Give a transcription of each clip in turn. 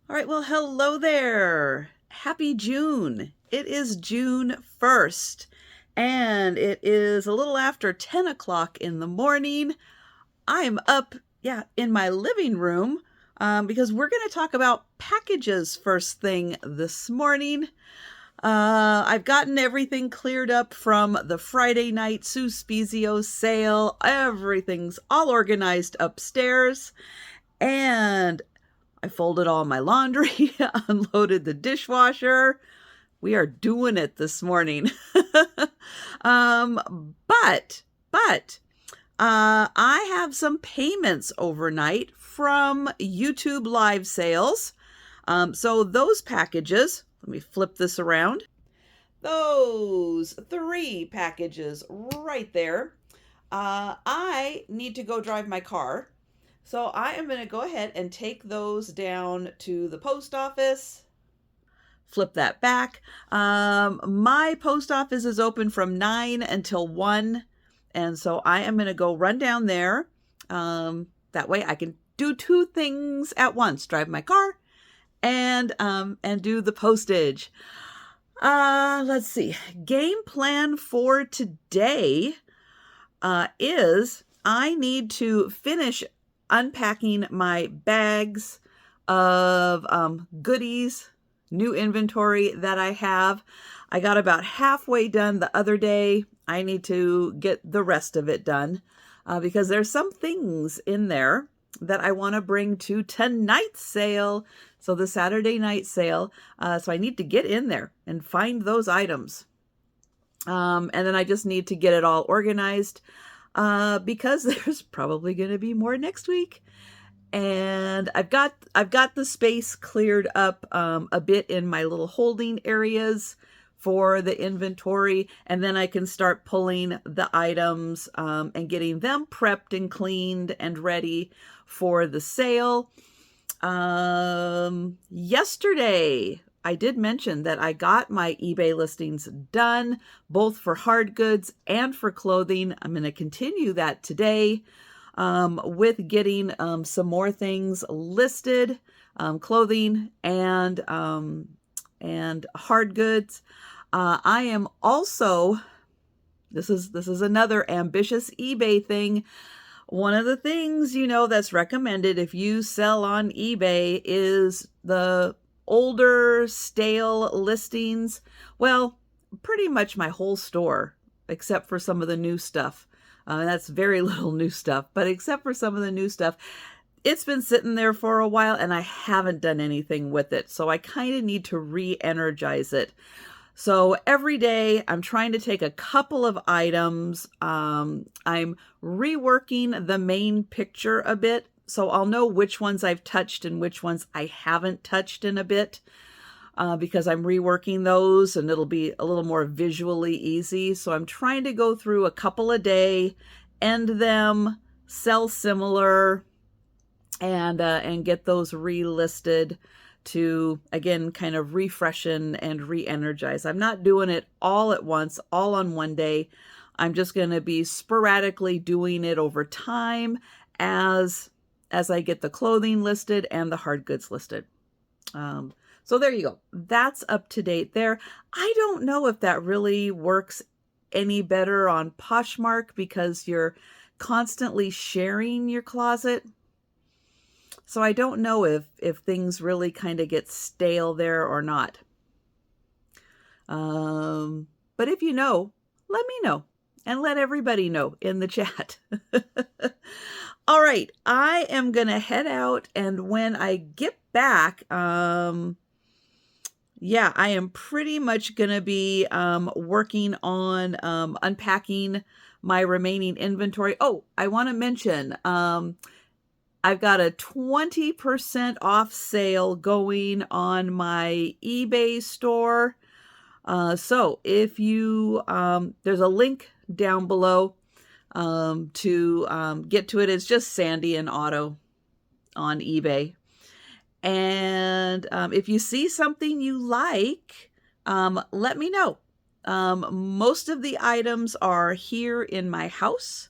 All right, well, hello there. Happy June. It is June 1st, and it is a little after 10 o'clock in the morning. I'm up, in my living room because we're going to talk about packages first thing this morning. I've gotten everything cleared up from the Friday night Suspizio sale. Everything's all organized upstairs. And I folded all my laundry, unloaded the dishwasher. We are doing it this morning. But I have some payments overnight from YouTube live sales. So those packages, let me flip this around. Those 3 packages right there. I need to go drive my car. So I am going to go ahead and take those down to the post office. Flip that back. My post office is open from 9 until 1. And so I am going to go run down there. That way I can do 2 things at once, drive my car and do the postage. Let's see. Game plan for today is I need to finish unpacking my bags of goodies, new inventory that I have. I got about halfway done the other day. I need to get the rest of it done because there's some things in there that I want to bring to tonight's sale. So the Saturday night sale. So I need to get in there and find those items. And then I just need to get it all organized because there's probably going to be more next week. And I've got the space cleared up a bit in my little holding areas for the inventory, and then I can start pulling the items and getting them prepped and cleaned and ready for the sale. Yesterday, I did mention that I got my eBay listings done, both for hard goods and for clothing. I'm going to continue that today with getting some more things listed, clothing and hard goods. I am also, this is another ambitious eBay thing. One of the things, that's recommended if you sell on eBay is the older, stale listings. Well, pretty much my whole store, except for some of the new stuff. That's very little new stuff, but except for some of the new stuff, it's been sitting there for a while and I haven't done anything with it. So I kind of need to re-energize it. So every day I'm trying to take a couple of items. I'm reworking the main picture a bit, so I'll know which ones I've touched and which ones I haven't touched in a bit, because I'm reworking those and it'll be a little more visually easy. So I'm trying to go through a couple a day, end them, sell similar, and get those relisted to, again, kind of refreshen and re-energize. I'm not doing it all at once, all on one day. I'm just going to be sporadically doing it over time as I get the clothing listed and the hard goods listed. So there you go. That's up to date there. I don't know if that really works any better on Poshmark because you're constantly sharing your closet. So I don't know if things really kind of get stale there or not. But if you know, let me know and let everybody know in the chat. All right, I am going to head out, and when I get back, I am pretty much going to be working on unpacking my remaining inventory. Oh, I want to mention, I've got a 20% off sale going on my eBay store. So if you, there's a link down below to get to it. It's just Sandy and Otto on eBay. And if you see something you like, let me know. Most of the items are here in my house.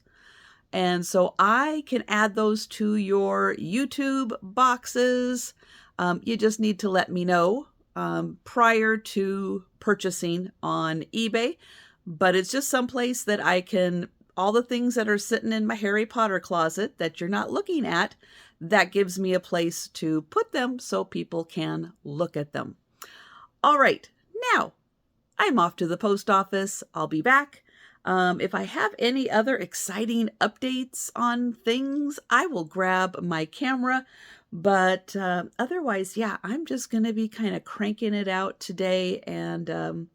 And so I can add those to your YouTube boxes. You just need to let me know prior to purchasing on eBay, but it's just someplace that I can, all the things that are sitting in my Harry Potter closet that you're not looking at, that gives me a place to put them so people can look at them. All right, now I'm off to the post office. I'll be back. If I have any other exciting updates on things, I will grab my camera. But otherwise, yeah, I'm just going to be kind of cranking it out today and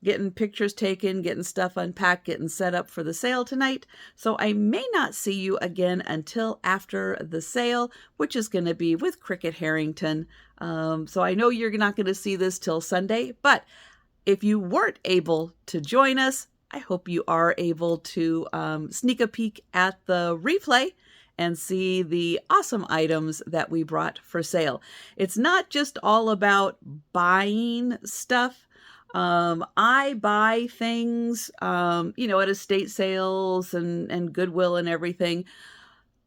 getting pictures taken, getting stuff unpacked, getting set up for the sale tonight. So I may not see you again until after the sale, which is going to be with Cricket Harrington. So I know you're not going to see this till Sunday, but if you weren't able to join us, I hope you are able to sneak a peek at the replay and see the awesome items that we brought for sale. It's not just all about buying stuff. I buy things, at estate sales and Goodwill and everything.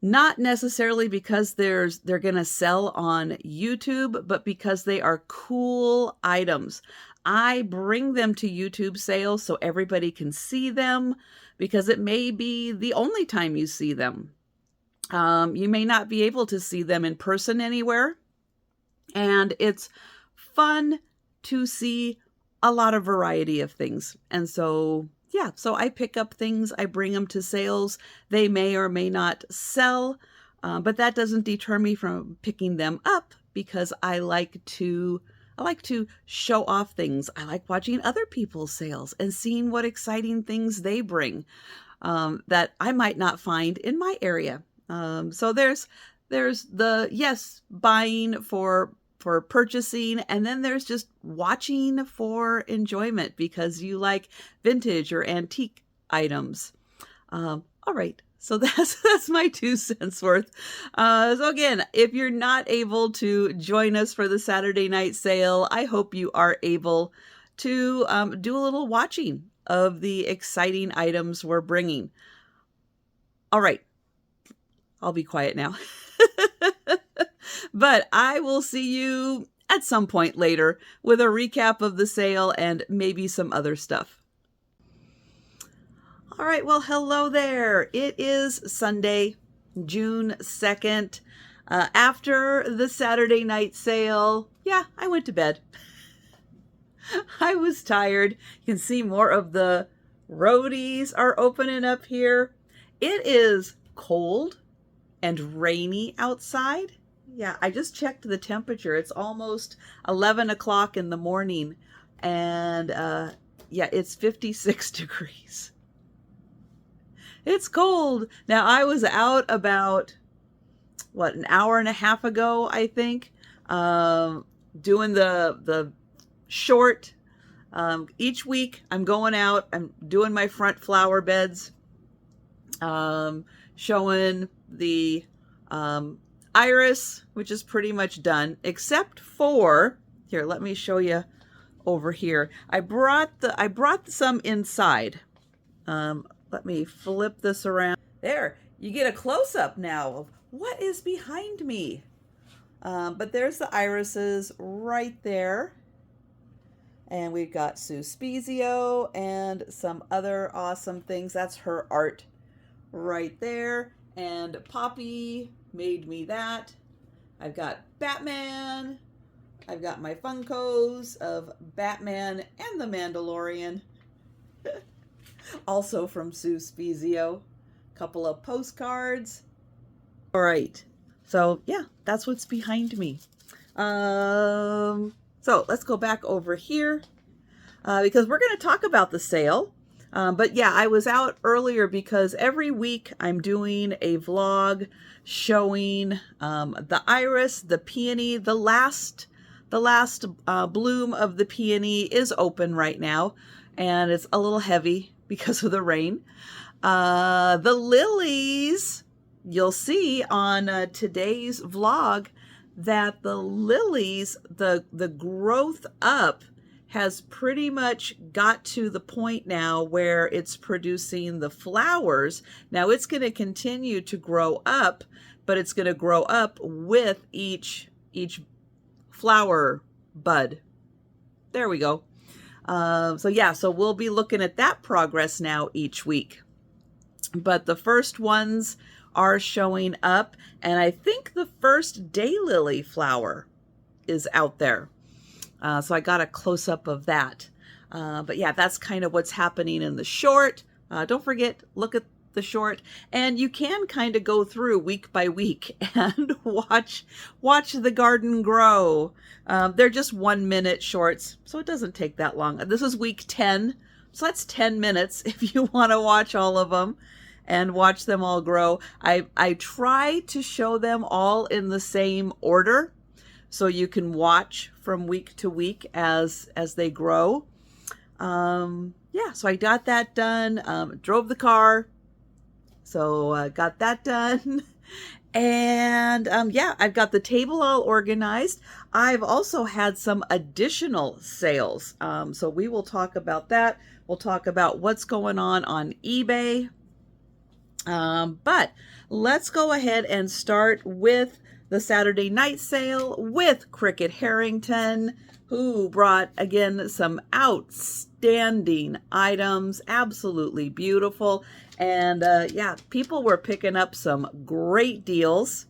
Not necessarily because they're going to sell on YouTube, but because they are cool items. I bring them to YouTube sales so everybody can see them, because it may be the only time you see them. You may not be able to see them in person anywhere. And it's fun to see a lot of variety of things. And so, yeah, so I pick up things, I bring them to sales. They may or may not sell, but that doesn't deter me from picking them up, because I like to show off things. I like watching other people's sales and seeing what exciting things they bring that I might not find in my area. So there's the, yes, buying for purchasing, and then there's just watching for enjoyment because you like vintage or antique items. All right, so that's my 2 cents worth. So again, if you're not able to join us for the Saturday night sale, I hope you are able to do a little watching of the exciting items we're bringing. All right, I'll be quiet now. But I will see you at some point later with a recap of the sale and maybe some other stuff. All right, well, hello there. It is Sunday, June 2nd. After the Saturday night sale, yeah, I went to bed. I was tired. You can see more of the roadies are opening up here. It is cold and rainy outside. Yeah, I just checked the temperature. It's almost 11 o'clock in the morning, and yeah, it's 56 degrees. It's cold. Now, I was out about, an hour and a half ago, I think, doing the short. Each week, I'm going out, I'm doing my front flower beds, showing the iris, which is pretty much done, except for, here, let me show you over here. I brought some inside. Let me flip this around. There, you get a close-up now of what is behind me. But there's the irises right there. And we've got Sue Spezio and some other awesome things. That's her art right there. And Poppy made me that. I've got Batman. I've got my Funkos of Batman and the Mandalorian. Also from Sue Spezio. Couple of postcards. All right. So yeah, that's what's behind me. So let's go back over here because we're going to talk about the sale. But yeah, I was out earlier because every week I'm doing a vlog showing the iris, the peony. The last bloom of the peony is open right now, and it's a little heavy because of the rain. The lilies, you'll see on today's vlog that the lilies, the growth up has pretty much got to the point now where it's producing the flowers. Now it's going to continue to grow up, but it's going to grow up with each flower bud. There we go. So yeah, so we'll be looking at that progress now each week. But the first ones are showing up, and I think the first daylily flower is out there. So I got a close-up of that. But yeah, that's kind of what's happening in the short. Don't forget, look at the short, and you can kind of go through week by week and watch the garden grow. They're just 1 minute shorts, so it doesn't take that long. This is week 10, so that's 10 minutes if you want to watch all of them and watch them all grow. I try to show them all in the same order so you can watch from week to week as they grow. Yeah, so I got that done, drove the car, so got that done. And yeah, I've got the table all organized. I've also had some additional sales. So we will talk about that. We'll talk about what's going on eBay. But let's go ahead and start with the Saturday night sale with Cricket Harrington, who brought, again, some outstanding items, absolutely beautiful. And yeah, people were picking up some great deals.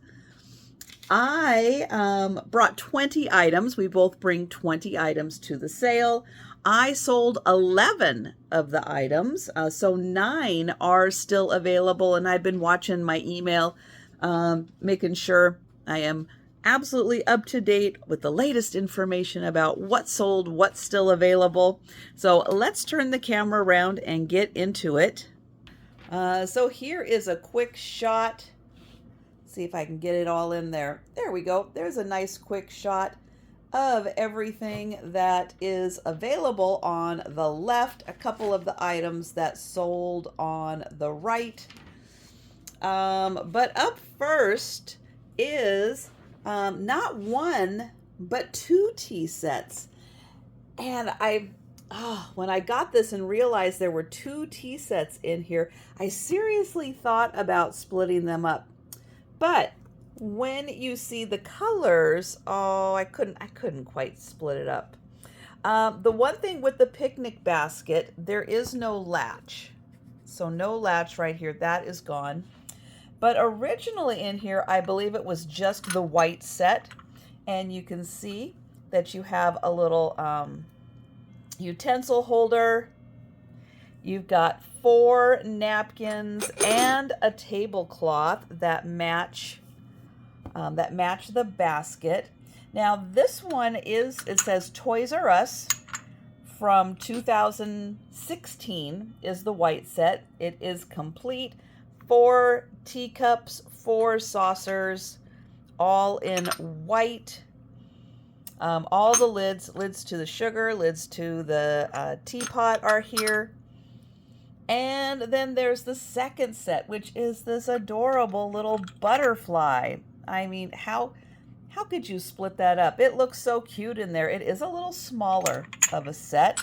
I brought 20 items. We both bring 20 items to the sale. I sold 11 of the items, so 9 are still available, and I've been watching my email, making sure I am absolutely up to date with the latest information about what's sold, what's still available. So let's turn the camera around and get into it. So here is a quick shot. See if I can get it all in there. There we go. There's a nice quick shot of everything that is available on the left, a couple of the items that sold on the right. But up first is not 1, but 2 tea sets. And when I got this and realized there were 2 tea sets in here, I seriously thought about splitting them up. But when you see the colors, oh, I couldn't quite split it up. The one thing with the picnic basket, there is no latch. So no latch right here, that is gone. But originally in here, I believe it was just the white set. And you can see that you have a little utensil holder. You've got 4 napkins and a tablecloth that match the basket. Now this one it says Toys R Us from 2016 is the white set. It is complete. 4 teacups, 4 saucers, all in white. All the lids to the sugar, lids to the teapot are here. And then there's the second set, which is this adorable little butterfly. I mean, how could you split that up? It looks so cute in there. It is a little smaller of a set.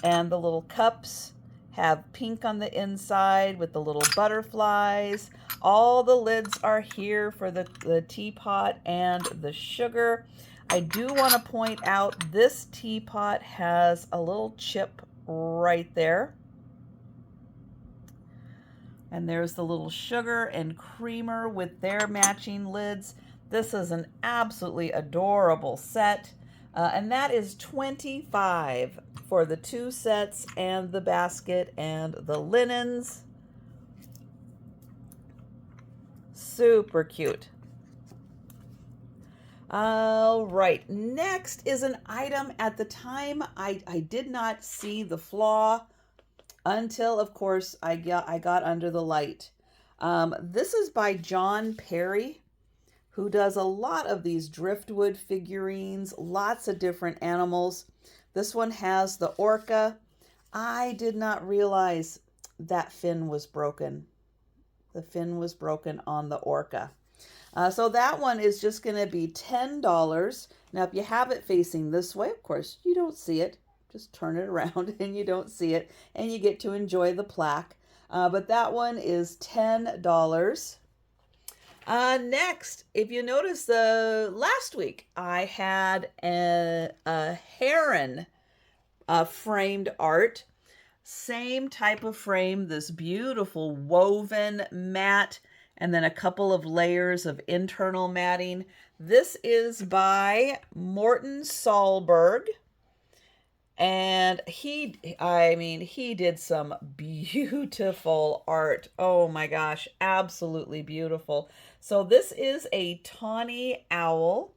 And the little cups have pink on the inside with the little butterflies. All the lids are here for the teapot and the sugar. I do want to point out this teapot has a little chip right there. And there's the little sugar and creamer with their matching lids. This is an absolutely adorable set. And that is $25 for the 2 sets and the basket and the linens. Super cute. All right, next is an item. At the time, I did not see the flaw until, of course, I got under the light. This is by John Perry, who does a lot of these driftwood figurines, lots of different animals. This one has the orca. I did not realize that fin was broken. The fin was broken on the orca. So that one is just going to be $10. Now, if you have it facing this way, of course, you don't see it. Just turn it around and you don't see it, and you get to enjoy the plaque. But that one is $10. Next, if you notice, last week I had a heron framed art. Same type of frame, this beautiful woven mat, and then a couple of layers of internal matting. This is by Morton Solberg. And he did some beautiful art. Oh my gosh, absolutely beautiful. So this is a tawny owl.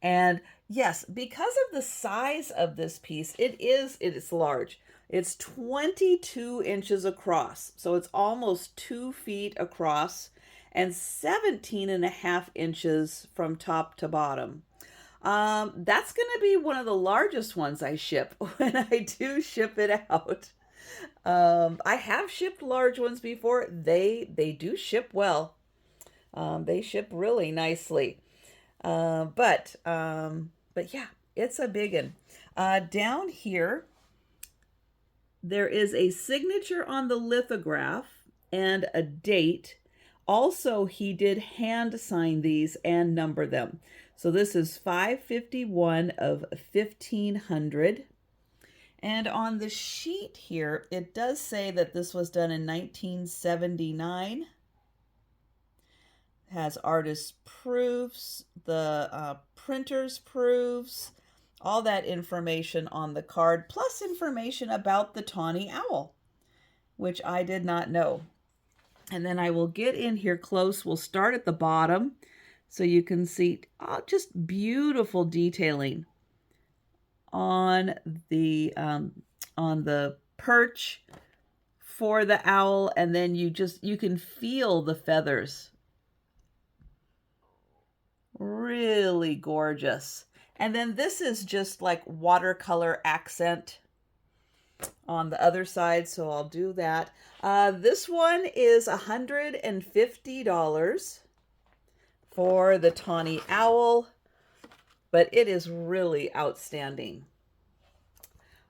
And yes, because of the size of this piece, it is large. It's 22 inches across. So it's almost 2 feet across and 17 and a half inches from top to bottom. That's going to be one of the largest ones I ship when I do ship it out. I have shipped large ones before. They do ship well. They ship really nicely. But yeah, it's a big one. Down here, there is a signature on the lithograph and a date. Also, he did hand sign these and number them. So this is 551 of 1500. And on the sheet here, it does say that this was done in 1979. Has artist proofs, the printer's proofs, all that information on the card, plus information about the tawny owl, which I did not know. And then I will get in here close. We'll start at the bottom so you can see just beautiful detailing on the perch for the owl, and then you can feel the feathers. Really gorgeous. And then this is just like watercolor accent on the other side, so I'll do that. This one is $150 for the tawny owl, but it is really outstanding.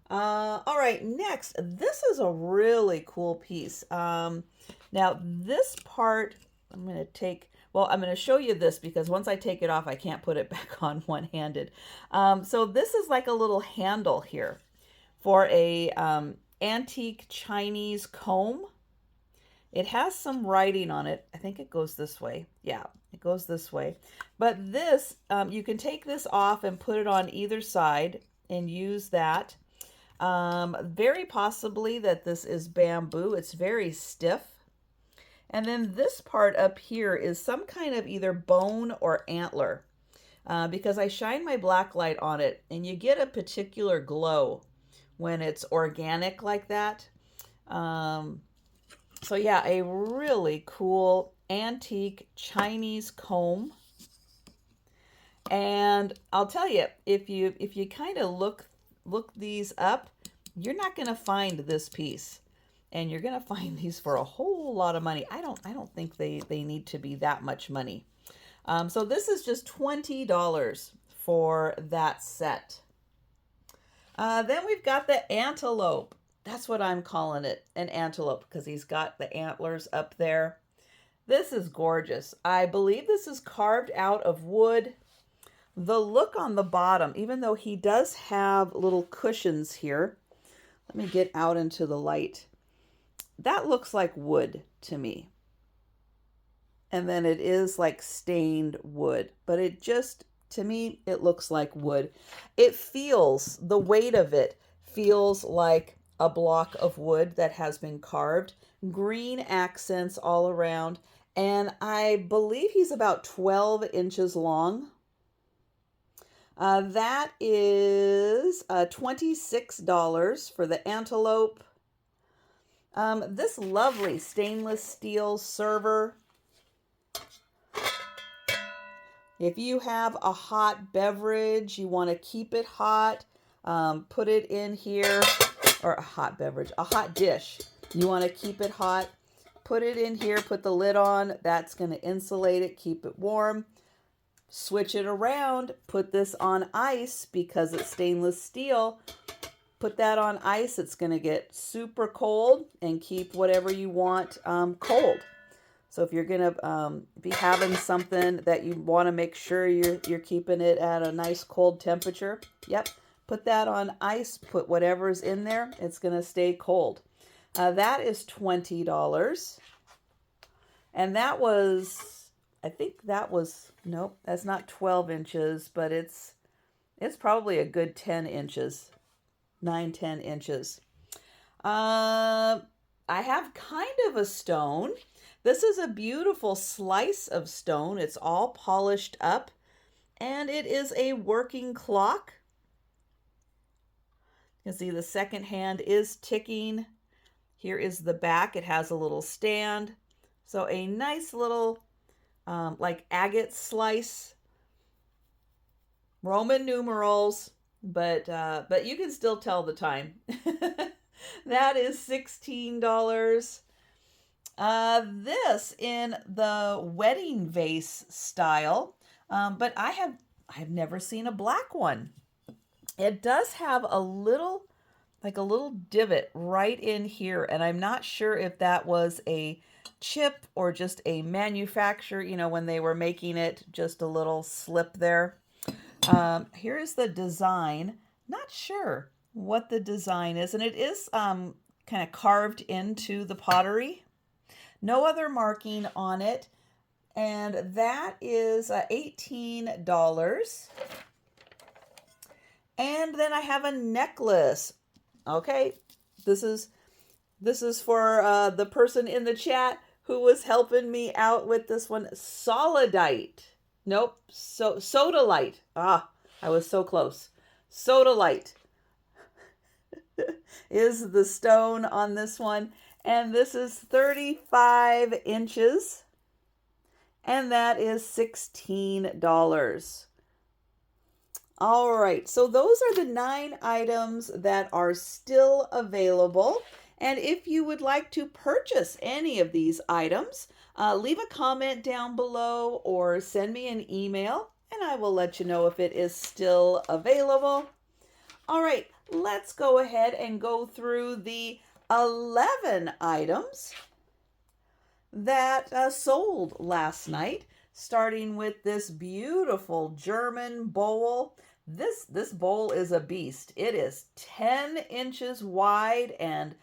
All right, next, this is a really cool piece. Now this part, I'm going to show you this because once I take it off, I can't put it back on one-handed. So this is like a little handle here for a antique Chinese comb. It has some writing on it. I think it goes this way. Yeah, it goes this way. But this, you can take this off and put it on either side and use that. Very possibly that this is bamboo. It's very stiff. And then this part up here is some kind of either bone or antler, because I shine my black light on it and you get a particular glow when it's organic like that. So yeah, a really cool antique Chinese comb. And I'll tell you, if you kind of look these up, you're not going to find this piece. And you're going to find these for a whole lot of money. I don't think they need to be that much money. So this is just $20 for that set. Then we've got the antelope. That's what I'm calling it, an antelope, because he's got the antlers up there. This is gorgeous. I believe this is carved out of wood. The look on the bottom, even though he does have little cushions here. Let me get out into the light. That looks like wood to me. And then it is like stained wood, but it just, to me, it looks like wood. It feels, the weight of it feels like a block of wood that has been carved. Green accents all around. And I believe he's about 12 inches long. That is $26 for the antelope. This lovely stainless steel server. If you have a hot beverage, you want to keep it hot, put it in here, or a hot beverage, a hot dish. You want to keep it hot, put it in here, put the lid on. That's going to insulate it, keep it warm. Switch it around, put this on ice because it's stainless steel. Put that on ice, it's going to get super cold and keep whatever you want cold. So if you're going to be having something that you want to make sure you're keeping it at a nice cold temperature, yep, put that on ice, put whatever's in there, it's going to stay cold. That is $20. And that was, I think that was, nope, that's not 12 inches, but it's probably a good 10 inches, 9, 10 inches. I have kind of a stone. This is a beautiful slice of stone. It's all polished up, and it is a working clock. You can see the second hand is ticking. Here is the back. It has a little stand. So a nice little like agate slice. Roman numerals, but you can still tell the time. That is $16. This in the wedding vase style, but I've never seen a black one. It does have a little divot right in here, and I'm not sure if that was a chip or just a manufacturer, when they were making it, just a little slip there. Here is the design. Not sure what the design is, and it is kind of carved into the pottery. No other marking on it, and that is $18. And then I have a necklace. Okay, this is for the person in the chat who was helping me out with this one. Solidite. Nope, sodalite. Ah, I was so close. Sodalite is the stone on this one. And this is 35 inches. And that is $16. All right, so those are the 9 items that are still available. And if you would like to purchase any of these items, leave a comment down below or send me an email, and I will let you know if it is still available. All right, let's go ahead and go through the 11 items that sold last night, starting with this beautiful German bowl. This bowl is a beast. It is 10 inches wide and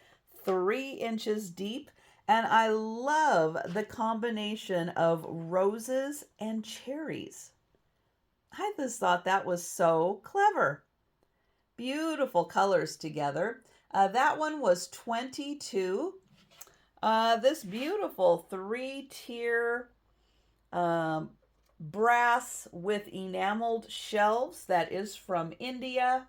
3 inches deep, and I love the combination of roses and cherries. I just thought that was so clever. Beautiful colors together. That one was $22. This beautiful 3-tier brass with enameled shelves, that is from India.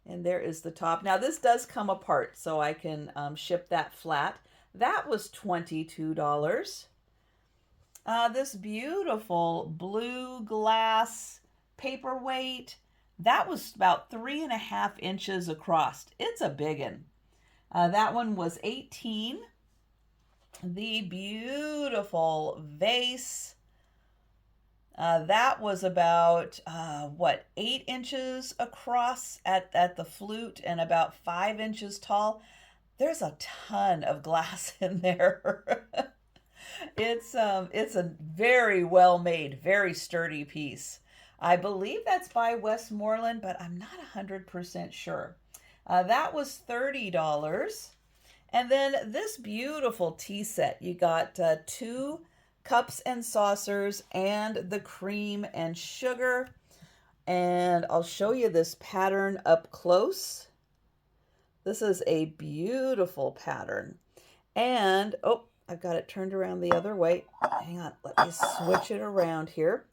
And there is the top. Now this does come apart, so I can ship that flat. That was $22. This beautiful blue glass paperweight, that was about 3.5 inches across. It's a biggin. That one was $18. The beautiful vase, that was about 8 inches across at the flute and about 5 inches tall. There's a ton of glass in there. It's a very well made, very sturdy piece. I believe that's by Westmoreland, but I'm not 100% sure. That was $30. And then this beautiful tea set, you got 2 cups and saucers and the cream and sugar. And I'll show you this pattern up close. This is a beautiful pattern. And, oh, I've got it turned around the other way. Hang on, let me switch it around here.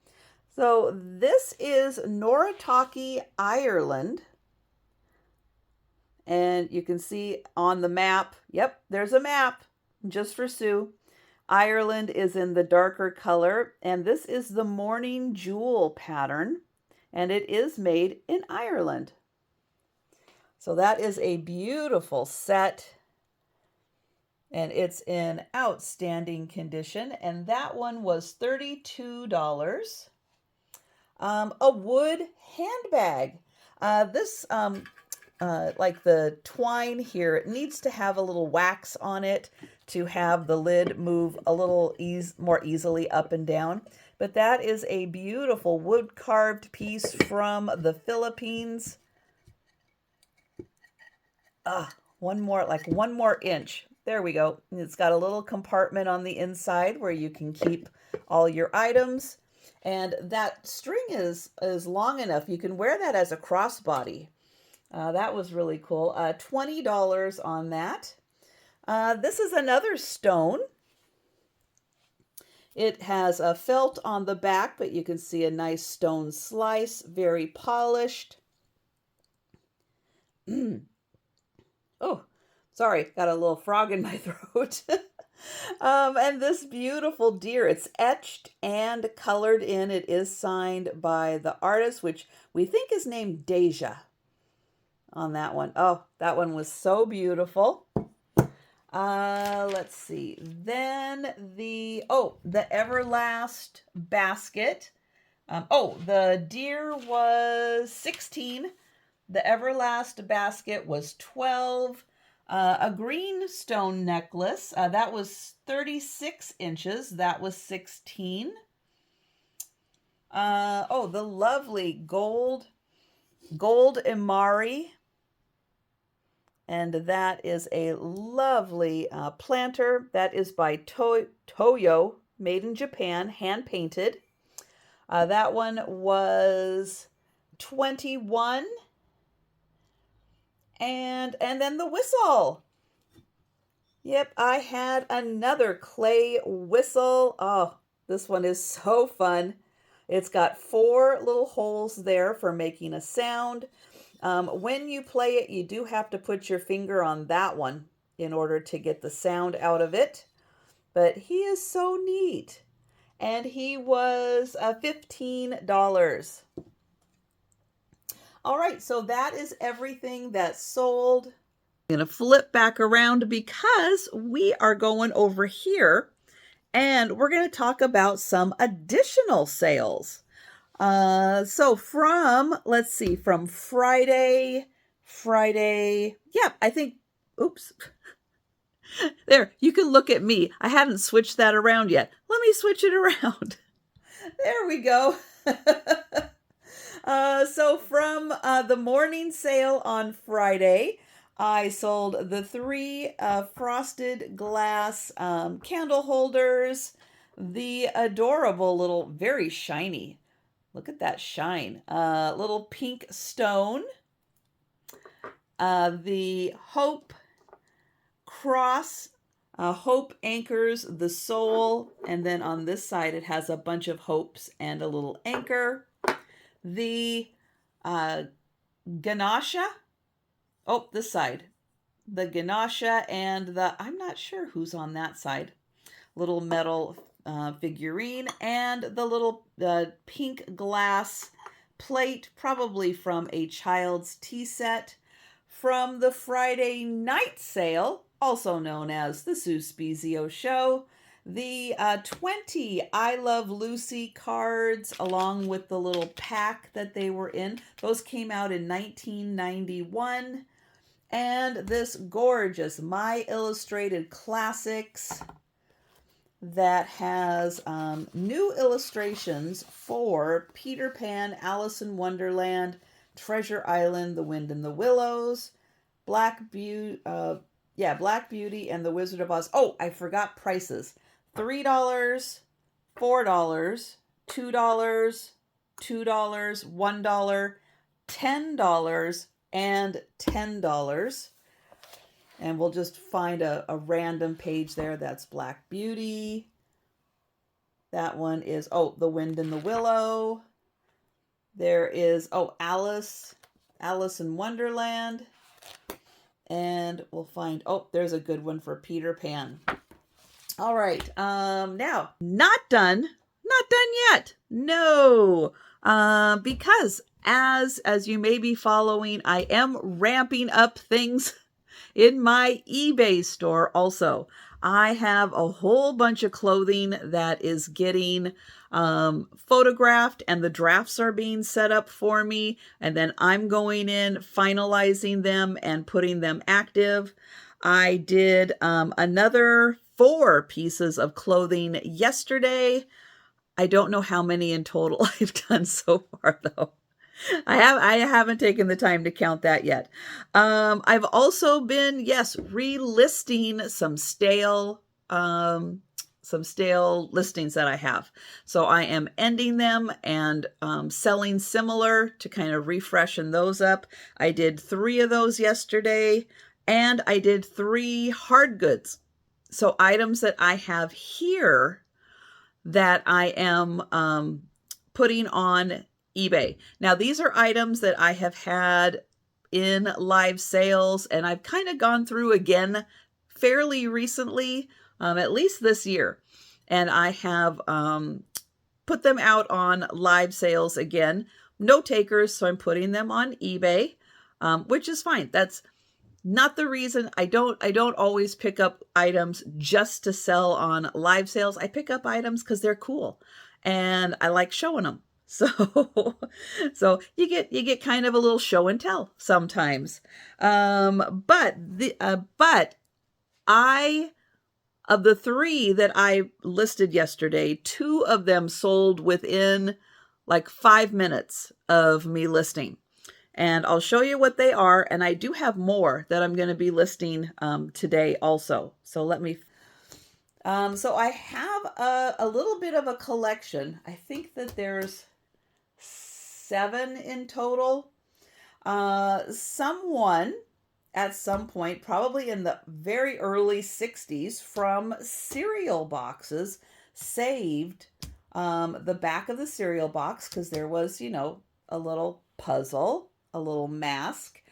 So this is Noritake, Ireland. And you can see on the map, yep, there's a map just for Sue. Ireland is in the darker color, and this is the morning jewel pattern, and it is made in Ireland. So that is a beautiful set, and it's in outstanding condition, and that one was $32. A wood handbag. This like the twine here, it needs to have a little wax on it to have the lid move a little more easily up and down. But that is a beautiful wood carved piece from the Philippines. One more inch. There we go. It's got a little compartment on the inside where you can keep all your items. And that string is long enough. You can wear that as a crossbody. That was really cool. $20 on that. This is another stone. It has a felt on the back, but you can see a nice stone slice, very polished. Oh, sorry, got a little frog in my throat. And this beautiful deer, it's etched and colored in. It is signed by the artist, which we think is named Deja on that one. Oh, that one was so beautiful. Let's see. Then the Everlast basket. The deer was 16. The Everlast basket was 12. A green stone necklace, that was 36 inches. That was 16. The lovely gold Imari. And that is a lovely planter. That is by Toyo, made in Japan, hand painted. That one was 21. And then the whistle. Yep, I had another clay whistle. Oh, this one is so fun. It's got 4 little holes there for making a sound. When you play it, you do have to put your finger on that one in order to get the sound out of it. But he is so neat. And he was $15. All right, so that is everything that sold. I'm going to flip back around because we are going over here and we're going to talk about some additional sales. So from Friday, oops. There, you can look at me. I hadn't switched that around yet. Let me switch it around. There we go. So from the morning sale on Friday, I sold the 3 frosted glass candle holders, the adorable little, very shiny, look at that shine, little pink stone, the Hope cross, Hope anchors the soul, and then on this side it has a bunch of hopes and a little anchor. The Ganesha, this side, the Ganesha and the, I'm not sure who's on that side, little metal figurine, and the little pink glass plate, probably from a child's tea set. From the Friday night sale, also known as the Sue Spezio Show, the 20 I Love Lucy cards, along with the little pack that they were in. Those came out in 1991. And this gorgeous My Illustrated Classics that has new illustrations for Peter Pan, Alice in Wonderland, Treasure Island, The Wind in the Willows, Black Beauty, and The Wizard of Oz. Oh, I forgot prices. $3, $4, $2, $2, $1, $10, and $10. And we'll just find a random page there. That's Black Beauty. That one is, The Wind in the Willow. There is, Alice in Wonderland. And we'll find, there's a good one for Peter Pan. All right, now, not done yet. No, because as you may be following, I am ramping up things in my eBay store also. I have a whole bunch of clothing that is getting photographed, and the drafts are being set up for me. And then I'm going in, finalizing them and putting them active. I did another 4 pieces of clothing yesterday. I don't know how many in total I've done so far, though. I haven't taken the time to count that yet. I've also been, yes, relisting some stale listings that I have. So I am ending them and selling similar to kind of refreshen those up. I did 3 of those yesterday, and I did 3 hard goods. So items that I have here that I am putting on eBay. Now, these are items that I have had in live sales, and I've kind of gone through again fairly recently, at least this year. And I have put them out on live sales again. No takers, so I'm putting them on eBay, which is fine. That's not the reason. I don't always pick up items just to sell on live sales. I pick up items because they're cool and I like showing them. So, so you get kind of a little show and tell sometimes. But of the 3 that I listed yesterday, 2 of them sold within like 5 minutes of me listing. And I'll show you what they are. And I do have more that I'm going to be listing today also. So let me... so I have a little bit of a collection. I think that there's 7 in total. Someone at some point, probably in the very early 60s, from cereal boxes, saved the back of the cereal box because there was, you know, a little puzzle, a little mask.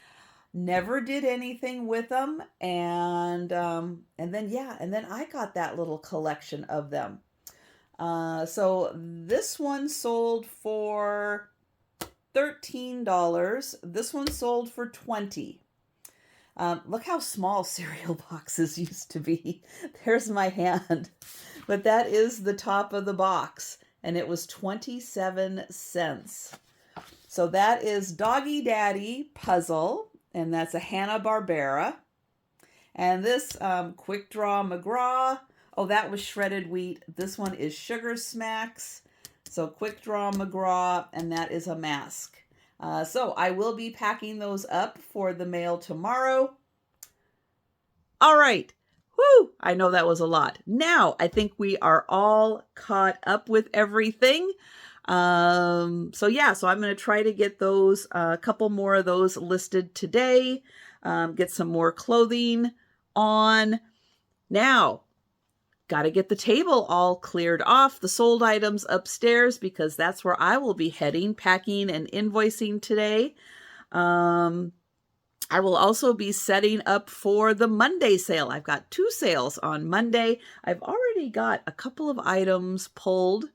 Never did anything with them, and then I got that little collection of them. So this one sold for $13. This one sold for $20. Look how small cereal boxes used to be. There's my hand. But that is the top of the box, and it was 27 cents. So that is Doggy Daddy Puzzle, and that's a Hanna-Barbera. And this Quick Draw McGraw, oh, that was shredded wheat. This one is Sugar Smacks. So Quick Draw McGraw, and that is a mask. So I will be packing those up for the mail tomorrow. All right. Whew, I know that was a lot. Now, I think we are all caught up with everything. So yeah, so I'm going to try to get those, a couple more of those listed today, get some more clothing on. Now, got to get the table all cleared off, the sold items upstairs, because that's where I will be heading, packing and invoicing today. I will also be setting up for the Monday sale. I've got 2 sales on Monday. I've already got a couple of items pulled.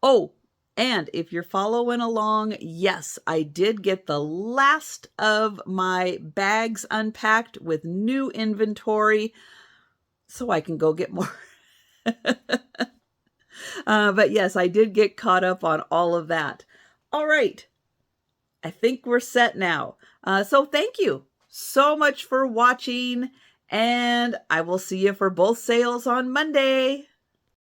Oh, and if you're following along, yes, I did get the last of my bags unpacked with new inventory so I can go get more. But yes, I did get caught up on all of that. All right. I think we're set now. So thank you so much for watching, and I will see you for both sales on Monday.